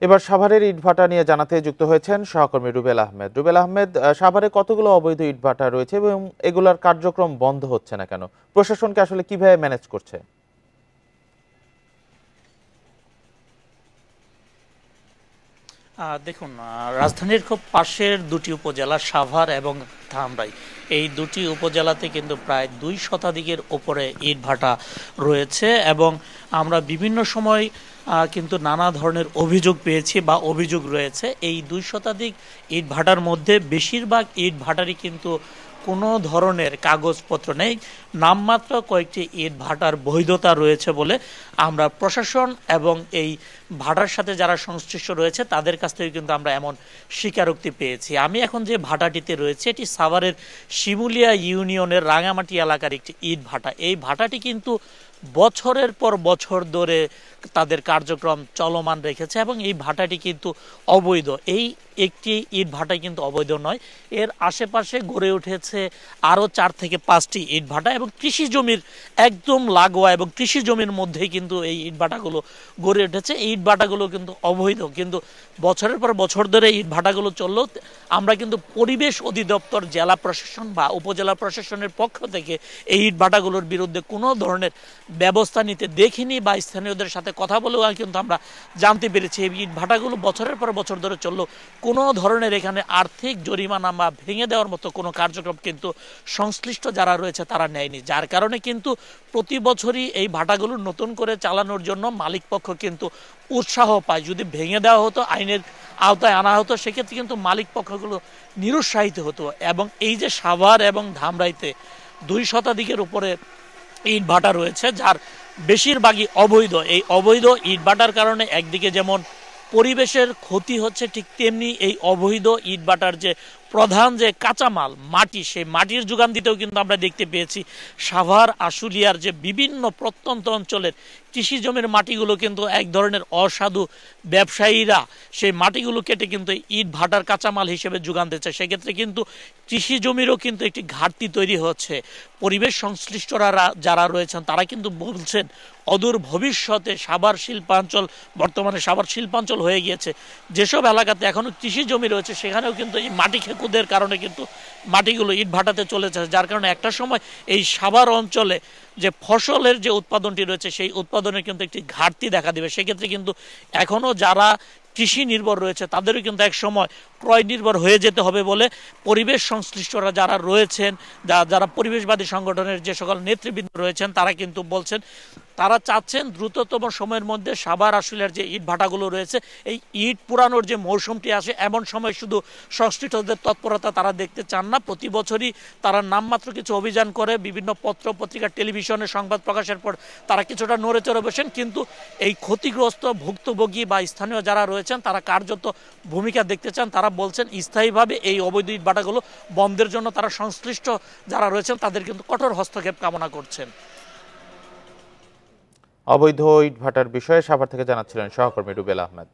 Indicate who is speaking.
Speaker 1: এবার সাভারের ইটভাটা নিয়ে জানাতে যুক্ত হয়েছেন সহকর্মী রুবেল আহমেদ। রুবেল আহমেদ, সাভারে কতগুলো অবৈধ ইটভাটা রয়েছে এবং এগুলোর কার্যক্রম বন্ধ হচ্ছে না কেন? প্রশাসনকে আসলে কিভাবে ম্যানেজ করছে?
Speaker 2: দেখুন, রাজধানীর খুব পাশের দুটি উপজেলা সাভার এবং ধামরাই, এই দুটি উপজেলাতে কিন্তু প্রায় 2 শতাধিকের ওপরে ইটভাটা রয়েছে এবং আমরা বিভিন্ন সময় কিন্তু নানা ধরনের অভিযোগ পেয়েছি বা অভিযোগ রয়েছে। এই 2 শতাধিক ইটভাটার মধ্যে বেশিরভাগ ইটভাটারই কিন্তু কোনো ধরনের কাগজপত্র নেই, নামমাত্র কয়েকটি ইট ভাটার বৈধতা রয়েছে বলে আমরা প্রশাসন এবং এই ভাটার সাথে যারা সংশ্লিষ্ট রয়েছে তাদের কাছ থেকে কিন্তু আমরা এমন স্বীকারোক্তি পেয়েছি। আমি এখন যে ভাটাটিতে রয়েছে এটি সাভারের শিমুলিয়া ইউনিয়নের রাঙামাটি এলাকার একটি ইট ভাটা। এই ভাটাটি কিন্তু বছরের পর বছর ধরে তাদের কার্যক্রম চলমান রেখেছে এবং এই ভাটাটি কিন্তু অবৈধ। এই একটি ইট ভাটা কিন্তু অবৈধ নয়, এর আশেপাশে গড়ে উঠেছে আরও 4 থেকে 5টি ইট ভাটা এবং কৃষি জমির একদম লাগোয়া এবং কৃষি জমির মধ্যেই কিন্তু এই ইট ভাটাগুলো গড়ে উঠেছে। এই ইট ভাটাগুলো কিন্তু অবৈধ, কিন্তু বছরের পর বছর ধরে ইট ভাটাগুলো চললেও আমরা কিন্তু পরিবেশ অধিদপ্তর, জেলা প্রশাসন বা উপজেলা প্রশাসনের পক্ষ থেকে এই ইট ভাটাগুলোর বিরুদ্ধে কোনো ধরনের ব্যবস্থা নিতে দেখিনি বা স্থানীয়দের সাথে কথা বলেও কিন্তু আমরা জানতে পেরেছি এই ইট ভাটাগুলো বছরের পর বছর ধরে চললেও কোনো ধরনের এখানে আর্থিক জরিমানা বা ভেঙে দেওয়ার মতো কোনো কার্যক্রম কিন্তু সংশ্লিষ্ট যারা রয়েছে তারা নেয়নি, যার কারণে কিন্তু প্রতি বছরই এই ভাটাগুলো নতুন করে চালানোর জন্য মালিক পক্ষ কিন্তু উৎসাহ পায়। যদি ভেঙে দেওয়া হতো, আইনের আওতায় আনা হতো, সেক্ষেত্রে কিন্তু মালিক পক্ষগুলো নিরুৎসাহিত হতো। এবং এই যে সাভার এবং ধামরাইতে 2 শতাধিকের উপরে ইট ভাটা রয়েছে, যার বেশিরভাগই অবৈধ। এই অবৈধ ইট ভাটার কারণে একদিকে যেমন পরিবেশের ক্ষতি হচ্ছে, ঠিক তেমনি এই অবৈধ ইট ভাটার যে প্রধান যে কাঁচামাল মাটি, সেই মাটির যোগান দিতেও কিন্তু আমরা দেখতে পেয়েছি সাভার আশুলিয়ার যে বিভিন্ন প্রত্যন্ত অঞ্চলের কৃষি জমির মাটিগুলো কিন্তু এক ধরনের অসাধু ব্যবসায়ীরা সেই মাটিগুলো কেটে কিন্তু ইট ভাটার কাঁচামাল হিসেবে যোগান দিচ্ছে। সেক্ষেত্রে কিন্তু কৃষি জমিরও কিন্তু একটি ঘাটতি তৈরি হচ্ছে। পরিবেশ সংশ্লিষ্টরা যারা রয়েছেন তারা কিন্তু বলছেন অদূর ভবিষ্যতে সাভার শিল্পাঞ্চল, বর্তমানে সাভার শিল্পাঞ্চল হয়ে গিয়েছে, যেসব এলাকাতে এখনো কৃষি জমি রয়েছে সেখানেও কিন্তু এই মাটি খেকুদের কারণে কিন্তু মাটিগুলো ইট ভাটাতে চলেছে, যার কারণে একটা সময় এই সাভার অঞ্চলে যে ফসলের যে উৎপাদনটি রয়েছে সেই উৎপাদনের কিন্তু একটি ঘাটতি দেখা দেবে। সেক্ষেত্রে কিন্তু এখনো যারা কৃষি নির্ভর রয়েছে তাদেরও কিন্তু এক সময় ক্রয় নির্ভর হয়ে যেতে হবে বলে পরিবেশ সংশ্লিষ্টরা যারা রয়েছেন, যারা পরিবেশবাদী সংগঠনের যে সকল নেতৃবৃন্দ রয়েছেন তারা কিন্তু বলছেন তারা চাচ্ছেন দ্রুততম সময়ের মধ্যে সাভার আশুলিয়ার যে ইট ভাটাগুলো রয়েছে এই ইট পুরানোর যে মৌসুমটি আসে এমন সময় শুধু সংশ্লিষ্টদের তৎপরতা তারা দেখতে চান না। প্রতি বছরই তারা নামমাত্র কিছু অভিযান করে বিভিন্ন পত্র পত্রিকা টেলিভিশনে সংবাদ প্রকাশের পর তারা কিছুটা নড়ে চড়ে বসেন, কিন্তু এই ক্ষতিগ্রস্ত ভুক্তভোগী বা স্থানীয় যারা রয়েছেন তারা কার্যত ভূমিকা দেখতে চান। তারা বলছেন স্থায়ীভাবে এই অবৈধ ইট ভাটাগুলো বন্ধের জন্য তারা সংশ্লিষ্ট যারা রয়েছেন তাদের কিন্তু কঠোর হস্তক্ষেপ কামনা করছেন।
Speaker 1: অবৈধ ইটভাটার বিষয়ে সাভার থেকে জানাচ্ছিলেন সহকর্মী রুবেল আহমেদ।